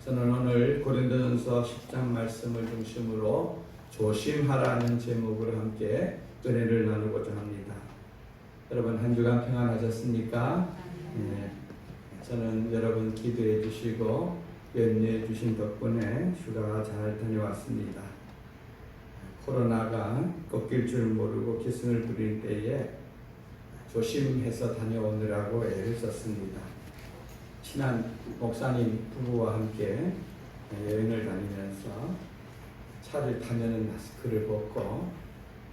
저는 오늘 고린도전서 10장 말씀을 중심으로 조심하라는 제목으로 함께 은혜를 나누고자 합니다. 여러분 한 주간 평안하셨습니까? 네, 저는 여러분 기도해 주시고 연례해 주신 덕분에 휴가 잘 다녀왔습니다. 코로나가 꺾일 줄 모르고 기승을 부릴 때에 조심해서 다녀오느라고 애를 썼습니다. 친한 목사님 부부와 함께 여행을 다니면서 차를 타면은 마스크를 벗고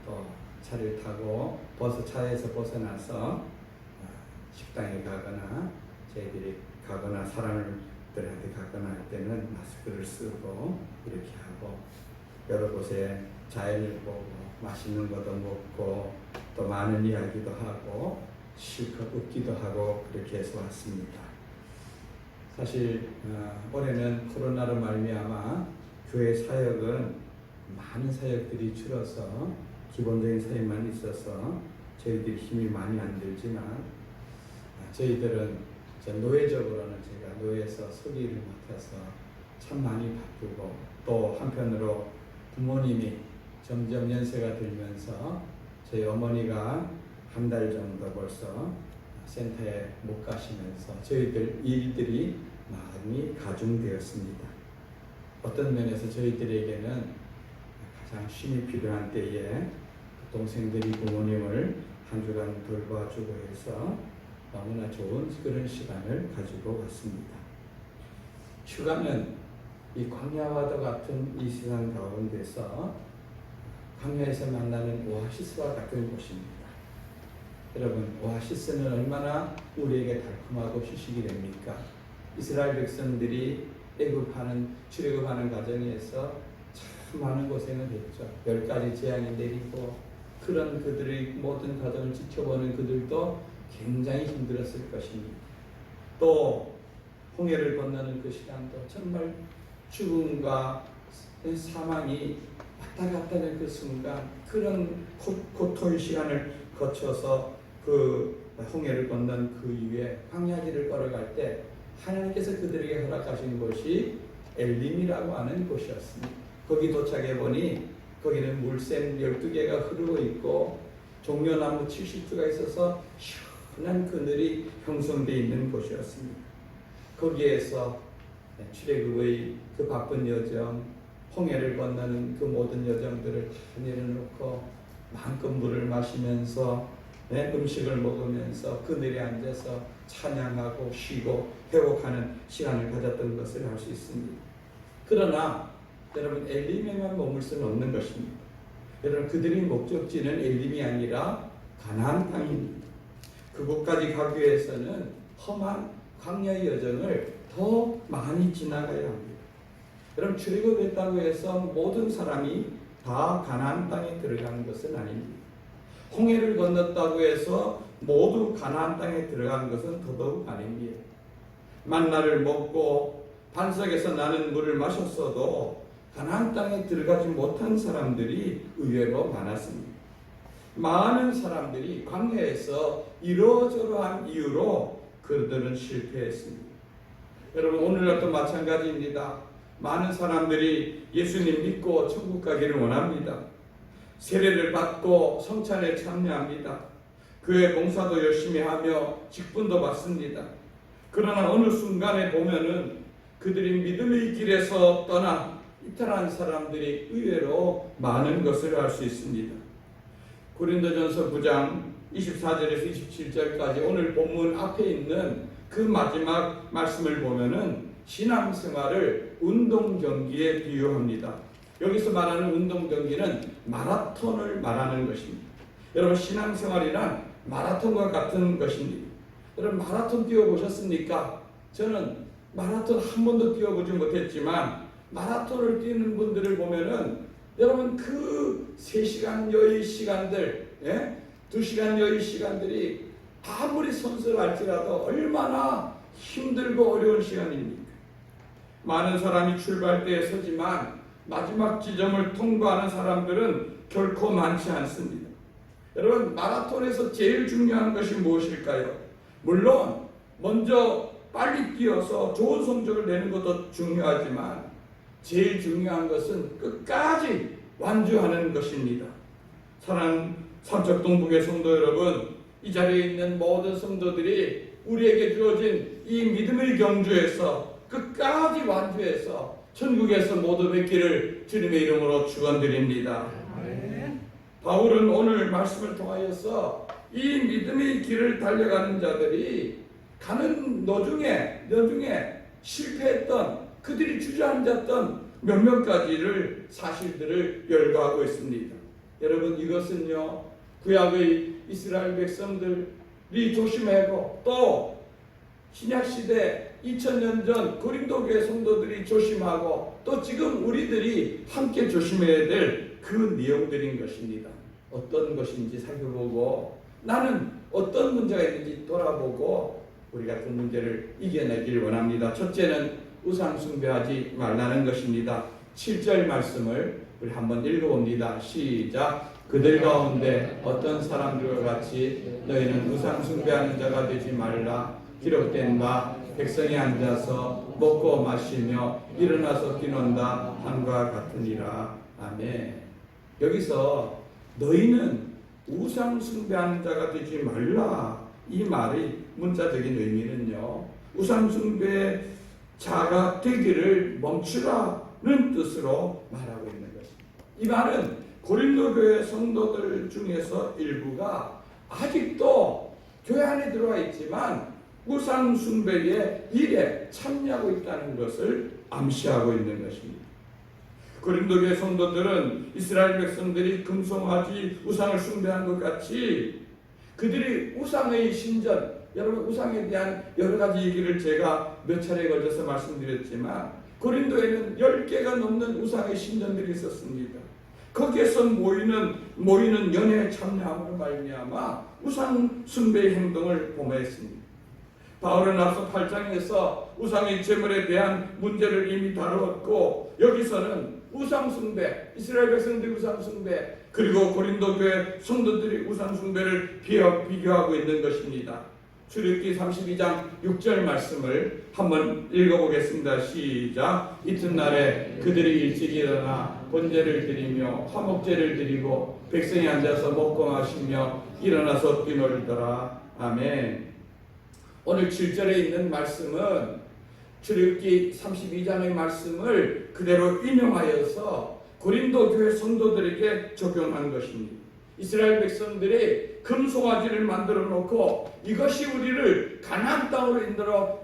또 차를 타고 차에서 벗어나서 식당에 가거나 저희들이 가거나 사람들한테 가거나 할 때는 마스크를 쓰고 이렇게 하고 여러 곳에 자연을 보고 맛있는 것도 먹고 또 많은 이야기도 하고 실컷 웃기도 하고 그렇게 해서 왔습니다. 사실 올해는 코로나로 말미암아 교회 사역은 많은 사역들이 줄어서 기본적인 사역만 있어서 저희들이 힘이 많이 안 들지만 저희들은 노예적으로는 제가 노예에서 서기를 맡아서 참 많이 바쁘고 또 한편으로 부모님이 점점 연세가 들면서 저희 어머니가 한 달 정도 벌써 센터에 못 가시면서 저희들 일들이 많이 가중되었습니다. 어떤 면에서 저희들에게는 가장 쉼이 필요한 때에 동생들이 부모님을 한 주간 돌봐주고 해서 너무나 좋은 그런 시간을 가지고 왔습니다. 휴가는 이 광야와도 같은 이 세상 가운데서 광야에서 만나는 오아시스와 같은 곳입니다. 여러분, 오아시스는 얼마나 우리에게 달콤하고 휴식이 됩니까? 이스라엘 백성들이 출애굽하는 과정에서 참 많은 고생을 했죠. 10가지 재앙이 내리고 그런 그들의 모든 과정을 지켜보는 그들도 굉장히 힘들었을 것입니다. 또 홍해를 건너는 그 시간도 정말 죽음과 사망이 왔다 갔다 하는 그 순간 그런 고통의 시간을 거쳐서 그 홍해를 건넌 그 이후에 광야길을 걸어갈 때 하나님께서 그들에게 허락하신 곳이 엘림이라고 하는 곳이었습니다. 거기 도착해 보니 거기는 물샘 12개가 흐르고 있고 종려나무 70주가 있어서 시원한 그늘이 형성되어 있는 곳이었습니다. 거기에서 출애굽의 그 바쁜 여정, 홍해를 건너는 그 모든 여정들을 다 내려놓고 마음껏 물을 마시면서 음식을 먹으면서 그늘에 앉아서 찬양하고 쉬고 회복하는 시간을 가졌던 것을 알 수 있습니다. 그러나 여러분 엘림에만 머물 수는 없는 것입니다. 여러분 그들의 목적지는 엘림이 아니라 가나안 땅입니다. 그곳까지 가기 위해서는 험한 광야의 여정을 더 많이 지나가야 합니다. 여러분 출애굽했다고 해서 모든 사람이 다 가나안 땅에 들어가는 것은 아닙니다. 홍해를 건넜다고 해서 모두 가나안 땅에 들어간 것은 더더욱 아닙니다. 만나를 먹고 반석에서 나는 물을 마셨어도 가나안 땅에 들어가지 못한 사람들이 의외로 많았습니다. 많은 사람들이 광야에서 이러저러한 이유로 그들은 실패했습니다. 여러분 오늘날도 마찬가지입니다. 많은 사람들이 예수님 믿고 천국 가기를 원합니다. 세례를 받고 성찬에 참여합니다. 교회 봉사도 열심히 하며 직분도 받습니다. 그러나 어느 순간에 보면은 그들이 믿음의 길에서 떠나 이탈한 사람들이 의외로 많은 것을 알 수 있습니다. 고린도전서 9장 24절에서 27절까지 오늘 본문 앞에 있는 그 마지막 말씀을 보면은 신앙생활을 운동 경기에 비유합니다. 여기서 말하는 운동 경기는 마라톤을 말하는 것입니다. 여러분 신앙생활이란 마라톤과 같은 것입니다. 여러분 마라톤 뛰어보셨습니까? 저는 마라톤 한 번도 뛰어보지 못했지만 마라톤을 뛰는 분들을 보면은 여러분 그 3시간 여의 시간들 2시간 여의 시간들이 아무리 선수할지라도 얼마나 힘들고 어려운 시간입니까? 많은 사람이 출발대에 서지만 마지막 지점을 통과하는 사람들은 결코 많지 않습니다. 여러분 마라톤에서 제일 중요한 것이 무엇일까요? 물론 먼저 빨리 뛰어서 좋은 성적을 내는 것도 중요하지만 제일 중요한 것은 끝까지 완주하는 것입니다. 사랑하는 삼척동북의 성도 여러분, 이 자리에 있는 모든 성도들이 우리에게 주어진 이 믿음의 경주에서 끝까지 완주해서 천국에서 모두 뵙기를 주님의 이름으로 축원드립니다. 바울은 오늘 말씀을 통하여서 이 믿음의 길을 달려가는 자들이 가는 도중에 실패했던, 그들이 주저앉았던 몇몇 가지를 사실들을 열거하고 있습니다. 여러분, 이것은요 구약의 이스라엘 백성들이 조심하고 또 신약시대 2000년 전 고린도 교회 성도들이 조심하고 또 지금 우리들이 함께 조심해야 될 그 내용들인 것입니다. 어떤 것인지 살펴보고 나는 어떤 문제가 있는지 돌아보고 우리가 그 문제를 이겨내길 원합니다. 첫째는 우상 숭배하지 말라는 것입니다. 7절 말씀을 우리 한번 읽어봅니다. 시작. 그들 가운데 어떤 사람들과 같이 너희는 우상 숭배하는 자가 되지 말라. 기록된 바 백성이 앉아서 먹고 마시며 일어나서 뛰논다 함과 같으니라. 아멘. 여기서 너희는 우상 숭배하는 자가 되지 말라, 이 말의 문자적인 의미는요 우상 숭배자가 되기를 멈추라는 뜻으로 말하고 있는 것입니다. 이 말은 고린도 교회 성도들 중에서 일부가 아직도 교회 안에 들어와 있지만 우상 숭배의 일에 참여하고 있다는 것을 암시하고 있는 것입니다. 고린도 교회 성도들은 이스라엘 백성들이 금송아지 우상을 숭배한 것 같이 그들이 우상의 신전, 여러분 우상에 대한 여러 가지 얘기를 제가 몇 차례에 걸쳐서 말씀드렸지만 고린도에는 10개가 넘는 우상의 신전들이 있었습니다. 거기에서 모이는 연회에 참여함으로 말미암아 우상 숭배의 행동을 범했습니다. 바울은 앞서 8장에서 우상의 제물에 대한 문제를 이미 다루었고 여기서는 우상 숭배, 이스라엘 백성들이 우상 숭배, 그리고 고린도 교회 성도들이 우상 숭배를 비교하고 있는 것입니다. 출애굽기 32장 6절 말씀을 한번 읽어보겠습니다. 시작. 이튿날에 그들이 일찍 일어나 번제를 드리며 화목제를 드리고 백성이 앉아서 먹고 마시며 일어나서 뛰놀더라. 아멘. 오늘 7절에 있는 말씀은 출애굽기 32장의 말씀을 그대로 인용하여서 고린도 교회 성도들에게 적용한 것입니다. 이스라엘 백성들이 금송아지를 만들어 놓고 이것이 우리를 가나안 땅으로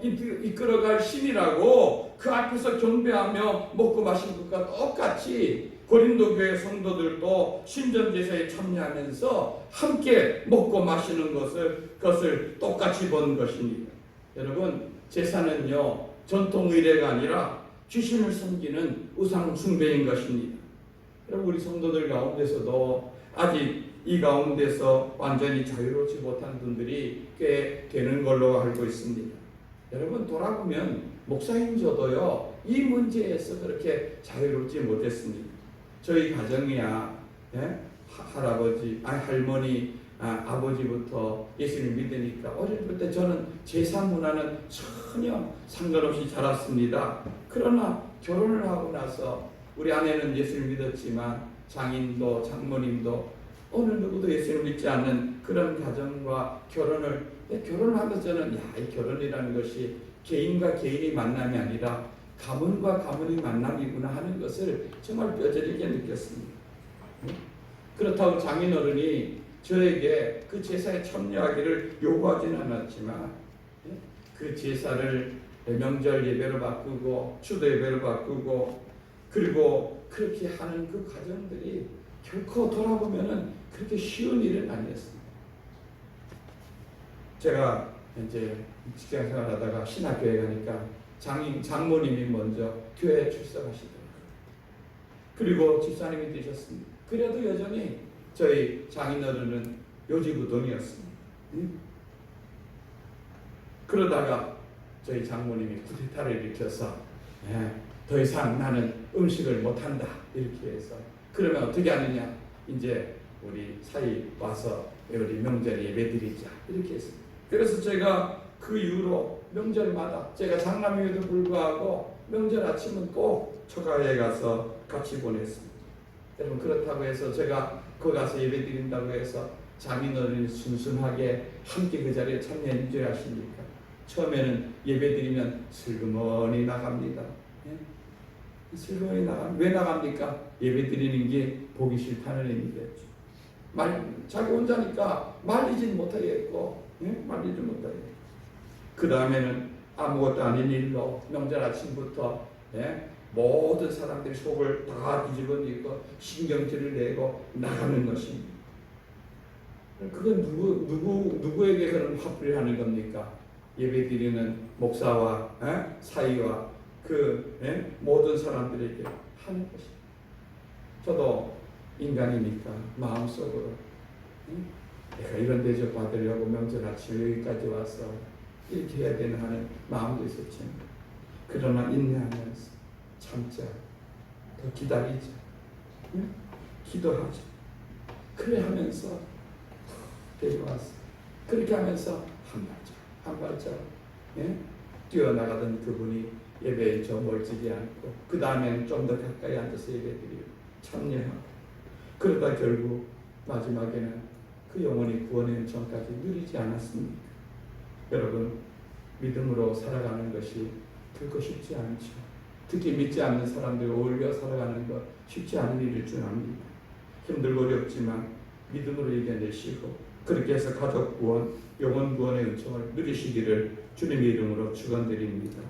이끌어갈 신이라고 그 앞에서 경배하며 먹고 마신 것과 똑같이 고린도 교회 성도들도 신전 제사에 참여하면서 함께 먹고 마시는 것을 똑같이 본 것입니다. 여러분, 제사는요 전통 의례가 아니라 귀신을 섬기는 우상 숭배인 것입니다. 여러분, 우리 성도들 가운데서도 아직 이 가운데서 완전히 자유롭지 못한 분들이 꽤 되는 걸로 알고 있습니다. 여러분, 돌아보면 목사님 저도요 이 문제에서 그렇게 자유롭지 못했습니다. 저희 가정이야 할아버지, 할머니, 아버지부터 예수를 믿으니까 어릴 때 저는 제사 문화는 전혀 상관없이 자랐습니다. 그러나 결혼을 하고 나서 우리 아내는 예수를 믿었지만 장인도 장모님도 어느 누구도 예수를 믿지 않는 그런 가정과 결혼을 하면서 저는 이 결혼이라는 것이 개인과 개인의 만남이 아니라 가문과 가문의 만남이구나 하는 것을 정말 뼈저리게 느꼈습니다. 그렇다고 장인어른이 저에게 그 제사에 참여하기를 요구하지는 않았지만 그 제사를 명절 예배로 바꾸고 추도 예배로 바꾸고 그리고 그렇게 하는 그 과정들이 결코 돌아보면은 그렇게 쉬운 일은 아니었습니다. 제가 이제 직장 생활하다가 신학교에 가니까 장모님이 먼저 교회에 출석하시더라고요. 그리고 집사님이 되셨습니다. 그래도 여전히 저희 장인어른은 요지부동이었습니다. 그러다가 저희 장모님이 쿠데타를 일으켜서 더 이상 나는 음식을 못한다 이렇게 해서 그러면 어떻게 하느냐, 이제 우리 사이 와서 우리 명절에 예배드리자 이렇게 했습니다. 그래서 제가 그 이후로 명절마다 제가 장남임에도 불구하고 명절 아침은 꼭 처가에 가서 같이 보냈습니다. 여러분 그렇다고 해서 제가 거기 가서 예배 드린다고 해서 장인어른이 순순하게 함께 그 자리에 참여해 줄 아십니까? 처음에는 예배 드리면 슬그머니 나갑니다. 예? 슬그머니 왜 나갑니까? 예배 드리는 게 보기 싫다는 의미겠죠. 자기 혼자니까 말리진 못하겠고, 예? 말리지 못하겠고. 그 다음에는 아무것도 아닌 일로 명절 아침부터 예? 모든 사람들이 속을 다 뒤집어지고 신경질을 내고 나가는 것입니다. 그건 누구에게 그런 화풀이를 하는 겁니까? 예배 드리는 목사와 사이와 그 모든 사람들에게 하는 것입니다. 저도 인간이니까 마음속으로 내가 이런 대접 받으려고 명절 아침 여기까지 와서 이렇게 해야 되나 하는 마음도 있었지만 그러나 인내하면서 참자, 더 기다리자, 기도하자. 그래 하면서 데려왔어. 그렇게 하면서 한 발짝 뛰어나가던 그분이 예배에 저 멀지지 않고 그 다음에는 좀 더 가까이 앉아서 예배드리고 참여하고 그러다 결국 마지막에는 그 영혼이 구원의 전까지 누리지 않았습니까? 여러분 믿음으로 살아가는 것이 결코 쉽지 않죠. 특히 믿지 않는 사람들과 어울려 살아가는 것 쉽지 않은 일일 줄 압니다. 힘들고 어렵지만 믿음으로 이겨내시고 그렇게 해서 가족 구원, 영혼 구원의 은총을 누리시기를 주님의 이름으로 축원드립니다.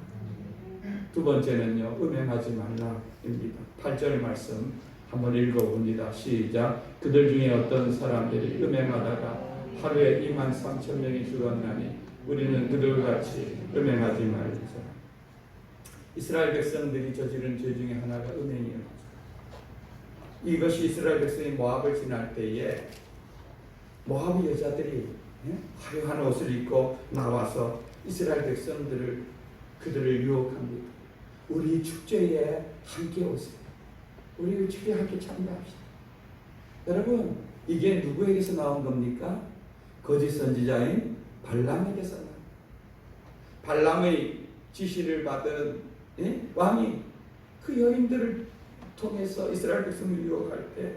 두 번째는요, 음행하지 말라입니다. 8절 말씀 한번 읽어봅니다. 시작. 그들 중에 어떤 사람들이 음행하다가 하루에 23,000명이 죽었나니 우리는 그들과 같이 음행하지 말자. 이스라엘 백성들이 저지른 죄 중에 하나가 음행이었죠. 이것이 이스라엘 백성이 모압을 지날 때에 모압 여자들이 화려한 옷을 입고 나와서 이스라엘 백성들을 그들을 유혹합니다. 우리 축제에 함께 오세요. 우리 축제에 함께 참여합시다. 여러분 이게 누구에게서 나온 겁니까? 거짓 선지자인 발람에게서 나온 발람의 지시를 받은 왕이 그 여인들을 통해서 이스라엘 백성을 유혹할 때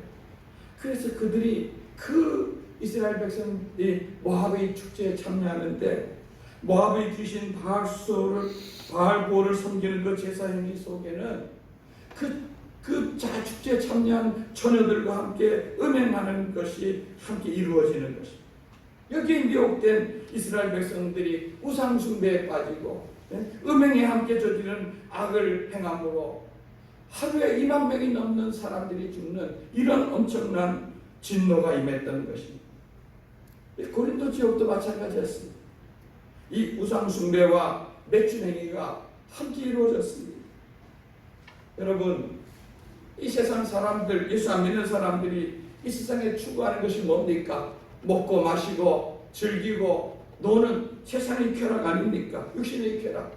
그래서 그들이 그 이스라엘 백성들이 모압의 축제에 참여하는데 모압의 귀신 바알보를 섬기는 그 제사 행위 속에는 그 축제에 참여한 처녀들과 함께 음행하는 것이 함께 이루어지는 것입니다. 여기에 미혹된 이스라엘 백성들이 우상 숭배에 빠지고 음행에 함께 저지른 악을 행함으로 하루에 2만 명이 넘는 사람들이 죽는 이런 엄청난 진노가 임했던 것입니다. 고린도 지역도 마찬가지였습니다. 이 우상 숭배와 매춘 행위가 함께 이루어졌습니다. 여러분 이 세상 사람들, 예수 안 믿는 사람들이 이 세상에 추구하는 것이 뭡니까? 먹고 마시고 즐기고 노는 세상의 쾌락 아닙니까? 육신의 쾌락.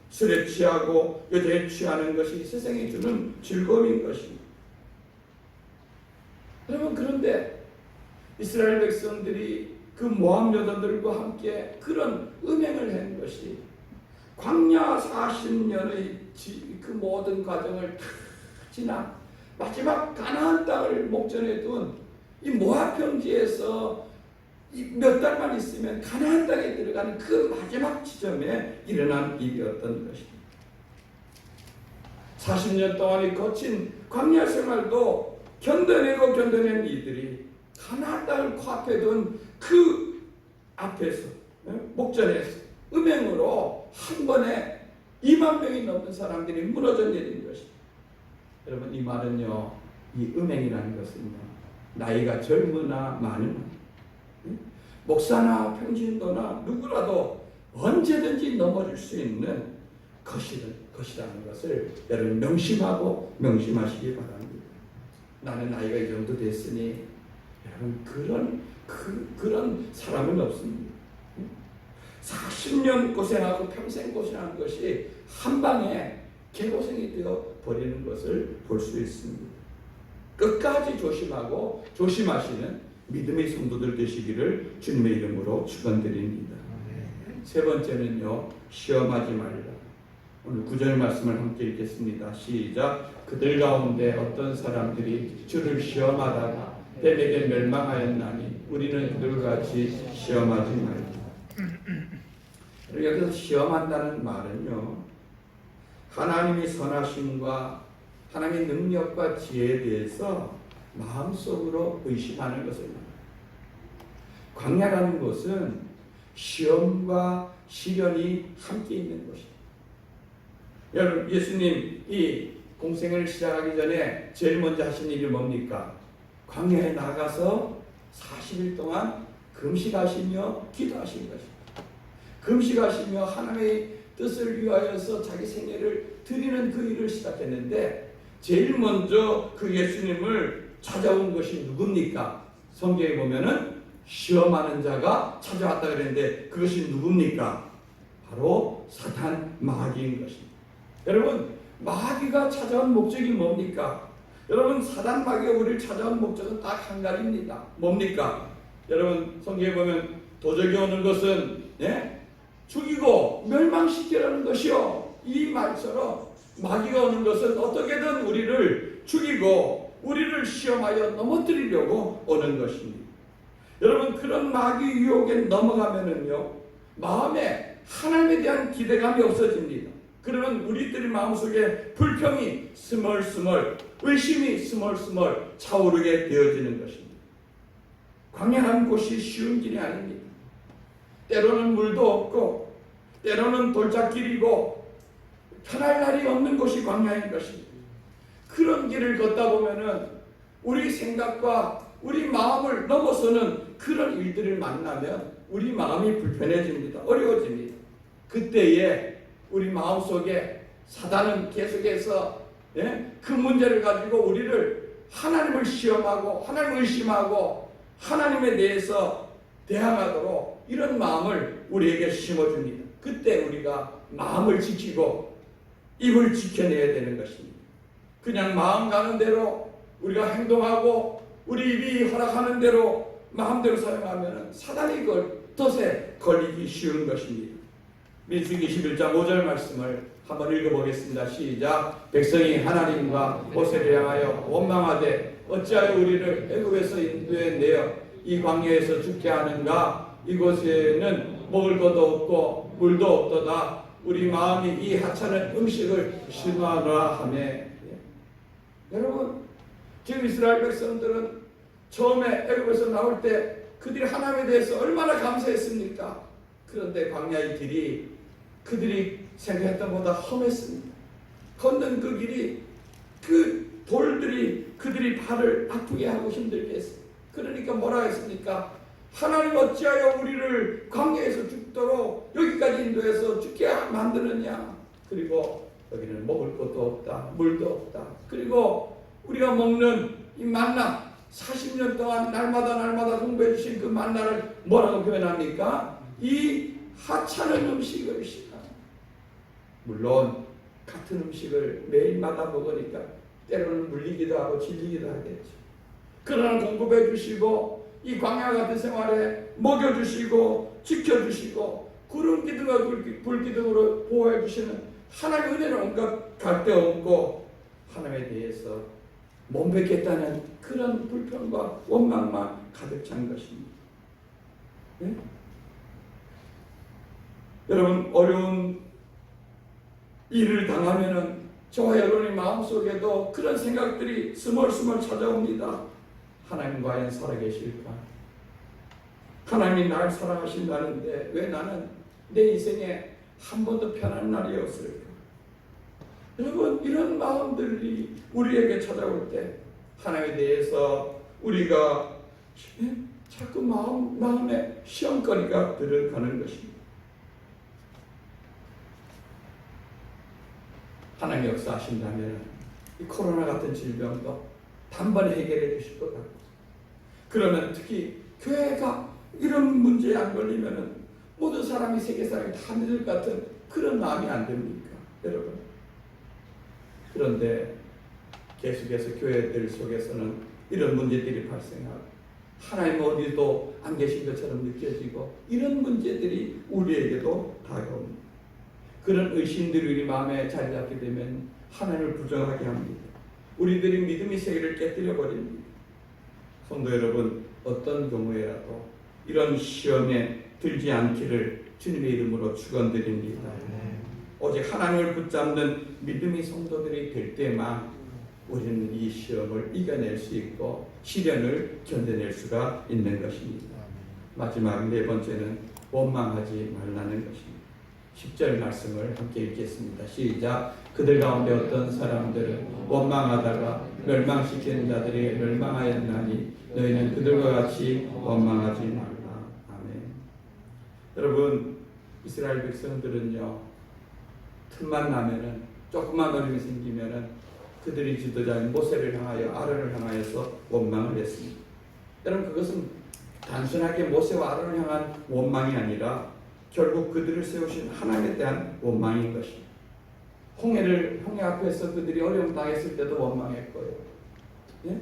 술에 취하고 여자에 취하는 것이 세상에 주는 즐거움인 것입니다. 여러분 그런데 이스라엘 백성들이 그 모압 여자들과 함께 그런 음행을 한 것이 광야 40년의 그 모든 과정을 다 지나 마지막 가나안 땅을 목전에 둔 이 모압 평지에서 몇 달만 있으면 가나안 땅에 들어가는 그 마지막 지점에 일어난 일이었던 것입니다. 40년 동안의 거친 광야 생활도 견뎌낸 이들이 가나안 땅을 코앞에 둔 그 앞에서 목전에서 음행으로 한 번에 2만 명이 넘는 사람들이 무너져 내린 것입니다. 여러분 이 말은요, 이 음행이라는 것은요, 나이가 젊으나 많으나 목사나 평신도나 누구라도 언제든지 넘어질 수 있는 것이라는 것을 여러분 명심하시기 바랍니다. 나는 나이가 이 정도 됐으니 여러분 그런 사람은 없습니다. 40년 고생하고 평생 고생한 것이 한 방에 개고생이 되어 버리는 것을 볼 수 있습니다. 끝까지 조심하고 조심하시는 믿음의 성도들 되시기를 주님의 이름으로 축원드립니다. 세 번째는요, 시험하지 말라. 오늘 9절 말씀을 함께 읽겠습니다. 시작. 그들 가운데 어떤 사람들이 주를 시험하다가 뱀에게 멸망하였나니 우리는 그들과 같이 시험하지 말라. 여기서 시험한다는 말은요, 하나님의 선하심과 하나님의 능력과 지혜에 대해서 마음속으로 의심하는 것을 말합니다. 광야라는 것은 시험과 시련이 함께 있는 것입니다. 여러분, 예수님 이 공생을 시작하기 전에 제일 먼저 하신 일이 뭡니까? 광야에 나가서 40일 동안 금식하시며 기도하신 것입니다. 금식하시며 하나님의 뜻을 위하여서 자기 생애를 드리는 그 일을 시작했는데, 제일 먼저 그 예수님을 찾아온 것이 누굽니까? 성경에 보면은 시험하는 자가 찾아왔다 그랬는데, 그것이 누굽니까? 바로 사탄 마귀인 것입니다. 여러분, 마귀가 찾아온 목적이 뭡니까? 여러분, 사단 마귀가 우리를 찾아온 목적은 딱 한 가지입니다. 뭡니까? 여러분, 성경에 보면 도적이 오는 것은 죽이고 멸망시키라는 것이요, 이 말처럼 마귀가 오는 것은 어떻게든 우리를 죽이고 우리를 시험하여 넘어뜨리려고 오는 것입니다. 여러분, 그런 마귀 유혹에 넘어가면은요, 마음에 하나님에 대한 기대감이 없어집니다. 그러면 우리들의 마음속에 불평이 스멀스멀, 의심이 스멀스멀 차오르게 되어지는 것입니다. 광야라는 곳이 쉬운 길이 아닙니다. 때로는 물도 없고 때로는 돌짝길이고 편할 날이 없는 곳이 광야인 것입니다. 그런 길을 걷다 보면은 우리 생각과 우리 마음을 넘어서는 그런 일들을 만나면 우리 마음이 불편해집니다. 어려워집니다. 그때에 우리 마음속에 사단은 계속해서 그 문제를 가지고 우리를 하나님을 시험하고 하나님을 의심하고 하나님에 대해서 대항하도록 이런 마음을 우리에게 심어줍니다. 그때 우리가 마음을 지키고 입을 지켜내야 되는 것입니다. 그냥 마음 가는 대로 우리가 행동하고 우리 입이 허락하는 대로 마음대로 사용하면 사단이 덫에 걸리기 쉬운 것입니다. 민수기 21장 5절 말씀을 한번 읽어보겠습니다. 시작. 백성이 하나님과 모세를 향하여 원망하되 어찌하여 우리를 애굽에서 인도해내어 이 광야에서 죽게 하는가? 이곳에는 먹을 것도 없고 물도 없도다. 우리 마음이 이 하찮은 음식을 싫어하노라 하매. 여러분, 지금 이스라엘 백성들은 처음에 애굽에서 나올 때 그들이 하나님에 대해서 얼마나 감사했습니까? 그런데 광야의 길이 그들이 생각했던 것보다 험했습니다. 걷는 그 길이, 그 돌들이 그들이 발을 아프게 하고 힘들게 했습니다. 그러니까 뭐라 했습니까? 하나님 어찌하여 우리를 광야에서 죽도록 여기까지 인도해서 죽게 만드느냐? 그리고 여기는 먹을 것도 없다, 물도 없다. 그리고 우리가 먹는 이 만나, 40년 동안 날마다 공부해 주신 그 만나를 뭐라고 표현합니까? 이 하찮은 음식을 싫어합니다. 물론 같은 음식을 매일마다 먹으니까 때로는 물리기도 하고 질리기도 하겠죠. 그러나 공급해 주시고 이 광야 같은 생활에 먹여주시고 지켜주시고 구름 기둥과 불 기둥으로 보호해 주시는 하나님의 은혜를 온갖 갈데 없고 하나님에 대해서 몸백했다는 그런 불평과 원망만 가득 찬 것입니다. 네? 여러분, 어려운 일을 당하면은 저와 여러분의 마음속에도 그런 생각들이 스멀스멀 찾아옵니다. 하나님 과연 살아계실까? 하나님이 나를 사랑하신다는데 왜 나는 내 인생에 한 번도 편한 날이 없을까? 여러분, 이런 마음들이 우리에게 찾아올 때 하나님에 대해서 우리가 자꾸 마음에 시험거리가 들어가는 것입니다. 하나님 역사하신다면 이 코로나 같은 질병도 단번에 해결해 주실 것 같고, 그러면 특히 교회가 이런 문제에 안 걸리면은 모든 사람이, 세계 사람이 다 믿을 것 같은 그런 마음이 안 됩니까, 여러분? 그런데 계속해서 교회들 속에서는 이런 문제들이 발생하고 하나님 어디도 안 계신 것처럼 느껴지고 이런 문제들이 우리에게도 다가옵니다. 그런 의심들이 우리 마음에 자리 잡게 되면 하나님을 부정하게 합니다. 우리들이 믿음의 세계를 깨뜨려 버립니다. 성도 여러분, 어떤 경우에라도 이런 시험에 들지 않기를 주님의 이름으로 축원드립니다. 오직 하나님을 붙잡는 믿음의 성도들이 될 때만 우리는 이 시험을 이겨낼 수 있고 시련을 견뎌낼 수가 있는 것입니다. 마지막 네 번째는 원망하지 말라는 것입니다. 10절 말씀을 함께 읽겠습니다. 시작. 그들 가운데 어떤 사람들은 원망하다가 멸망시키는 자들에게 멸망하였나니 너희는 그들과 같이 원망하지 말라. 아멘. 여러분, 이스라엘 백성들은요, 틈만 나면은, 조금만 어려움이 생기면은 그들이 지도자인 모세를 향하여 아론을 향하여서 원망을 했습니다. 여러분, 그것은 단순하게 모세와 아론을 향한 원망이 아니라 결국 그들을 세우신 하나님에 대한 원망인 것입니다. 홍해 앞에서 그들이 어려움 당했을 때도 원망했고요. 예?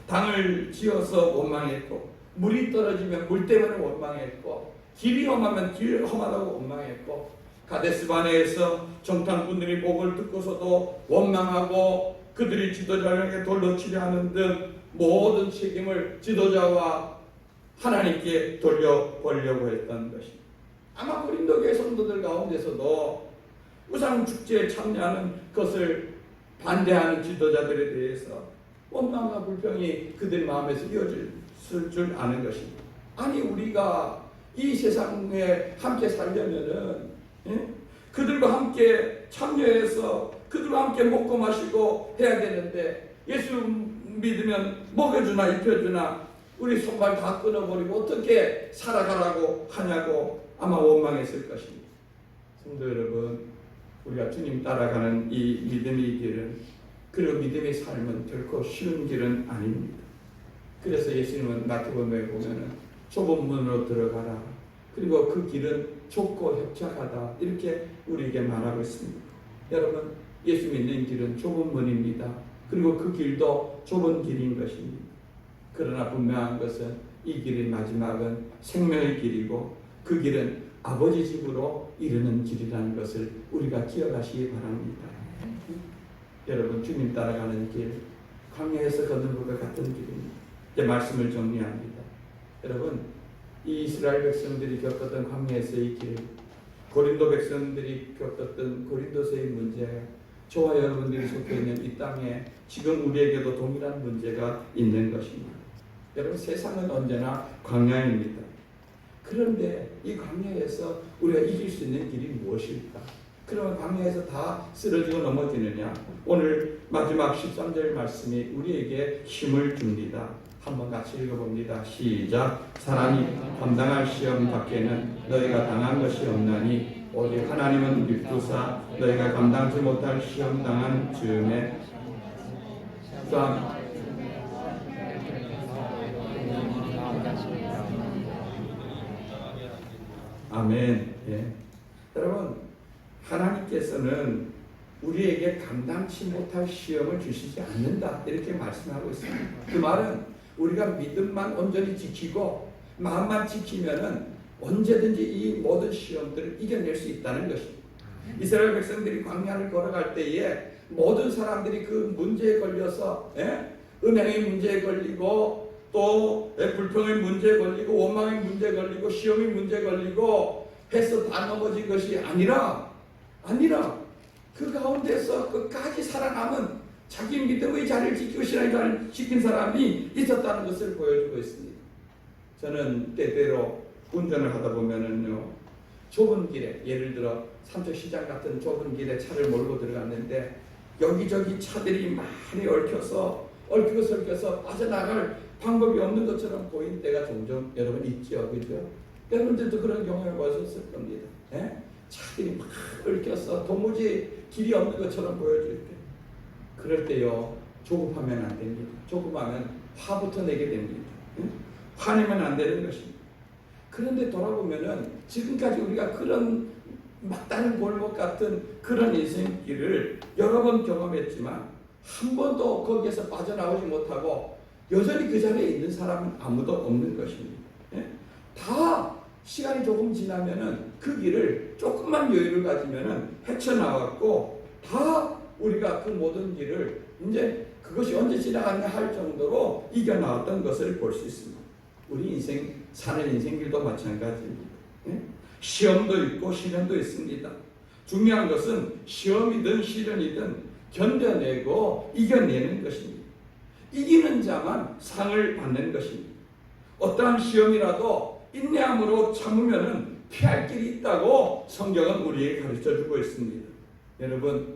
당을 지어서 원망했고, 물이 떨어지면 물 때문에 원망했고, 길이 험하면 길 험하다고 원망했고, 가데스바네에서 정탐꾼들이 목을 듣고서도 원망하고 그들이 지도자에게 돌로 치려 하는 등 모든 책임을 지도자와 하나님께 돌려보려고 했던 것입니다. 아마 고린도 교회 성도들 가운데서도 우상 축제에 참여하는 것을 반대하는 지도자들에 대해서 원망과 불평이 그들 마음에서 이어질 줄 아는 것입니다. 아니, 우리가 이 세상에 함께 살려면은, 예? 그들과 함께 참여해서 그들과 함께 먹고 마시고 해야 되는데, 예수 믿으면 먹여주나 입혀주나 우리 손발 다 끊어버리고 어떻게 살아가라고 하냐고 아마 원망했을 것입니다. 성도 여러분, 우리가 주님 따라가는 이 믿음의 길은, 그리고 믿음의 삶은 결코 쉬운 길은 아닙니다. 그래서 예수님은 마태복음에 보면은 좁은 문으로 들어가라, 그리고 그 길은 좁고 협착하다, 이렇게 우리에게 말하고 있습니다. 여러분, 예수 믿는 길은 좁은 문입니다. 그리고 그 길도 좁은 길인 것입니다. 그러나 분명한 것은 이 길의 마지막은 생명의 길이고 그 길은 아버지 집으로 이르는 길이라는 것을 우리가 기억하시기 바랍니다. 여러분, 주님 따라가는 길, 광야에서 걷는 것과 같은 길입니다. 이제 말씀을 정리합니다. 여러분, 이 이스라엘 백성들이 겪었던 광야에서의 길, 고린도 백성들이 겪었던 고린도서의 문제, 저와 여러분들이 속해 있는 이 땅에 지금 우리에게도 동일한 문제가 있는 것입니다. 여러분, 세상은 언제나 광야입니다. 그런데 이 광야에서 우리가 이길 수 있는 길이 무엇일까? 그러면 광야에서 다 쓰러지고 넘어지느냐? 오늘 마지막 13절 말씀이 우리에게 힘을 줍니다. 한번 같이 읽어봅니다. 시작. 사람이 감당할 시험 밖에는 너희가 당한 것이 없나니 오직 하나님은 믿부사 너희가 감당치 못할 시험 당한 즈음에 아멘. 예. 여러분, 하나님께서는 우리에게 감당치 못할 시험을 주시지 않는다, 이렇게 말씀하고 있습니다. 그 말은 우리가 믿음만 온전히 지키고 마음만 지키면은 언제든지 이 모든 시험들을 이겨낼 수 있다는 것입니다. 이스라엘 백성들이 광야를 걸어갈 때에 모든 사람들이 그 문제에 걸려서, 음행의 문제에 걸리고 또 불평의 문제에 걸리고 원망의 문제에 걸리고 시험의 문제에 걸리고 해서 다 넘어진 것이 아니라 그 가운데서 끝까지 살아남은 자기 믿음의 자리를 지키고 신앙의 자리를 지킨 사람이 있었다는 것을 보여주고 있습니다. 저는 때때로 운전을 하다 보면은요, 좁은 길에, 예를 들어 삼척시장 같은 좁은 길에 차를 몰고 들어갔는데 여기저기 차들이 많이 얽히고 설켜서 빠져나갈 방법이 없는 것처럼 보이는 때가 종종 여러분 있죠, 그죠? 여러분들도 그런 경험을 보셨을 겁니다. 차들이 막 얽혀서 도무지 길이 없는 것처럼 보여질 때, 그럴 때요, 조급하면 안 됩니다. 조급하면 화부터 내게 됩니다. 화내면 안 되는 것입니다. 그런데 돌아보면은 지금까지 우리가 그런 막다른 골목 같은 그런 인생길을 여러 번 경험했지만 한 번도 거기에서 빠져나오지 못하고 여전히 그 자리에 있는 사람은 아무도 없는 것입니다. 예? 다 시간이 조금 지나면은 그 길을 조금만 여유를 가지면은 헤쳐나왔고, 다 우리가 그 모든 길을 이제 그것이 언제 지나가냐 할 정도로 이겨나왔던 것을 볼 수 있습니다. 우리 인생, 사는 인생길도 마찬가지입니다. 예? 시험도 있고 시련도 있습니다. 중요한 것은 시험이든 시련이든 견뎌내고 이겨내는 것입니다. 이기는 자만 상을 받는 것입니다. 어떠한 시험이라도 인내함으로 참으면 피할 길이 있다고 성경은 우리에게 가르쳐주고 있습니다. 여러분,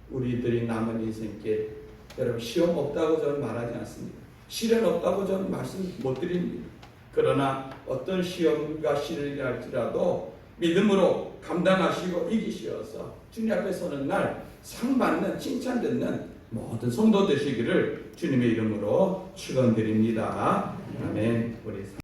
우리들이 남은 인생길, 여러분 시험 없다고 저는 말하지 않습니다. 시련 없다고 저는 말씀 못 드립니다. 그러나 어떤 시험과 시련이 할지라도 믿음으로 감당하시고 이기시어서 주님 앞에 서는 날 상 받는, 칭찬 듣는 모든 성도 되시기를 주님의 이름으로 축원드립니다. 아멘. 우리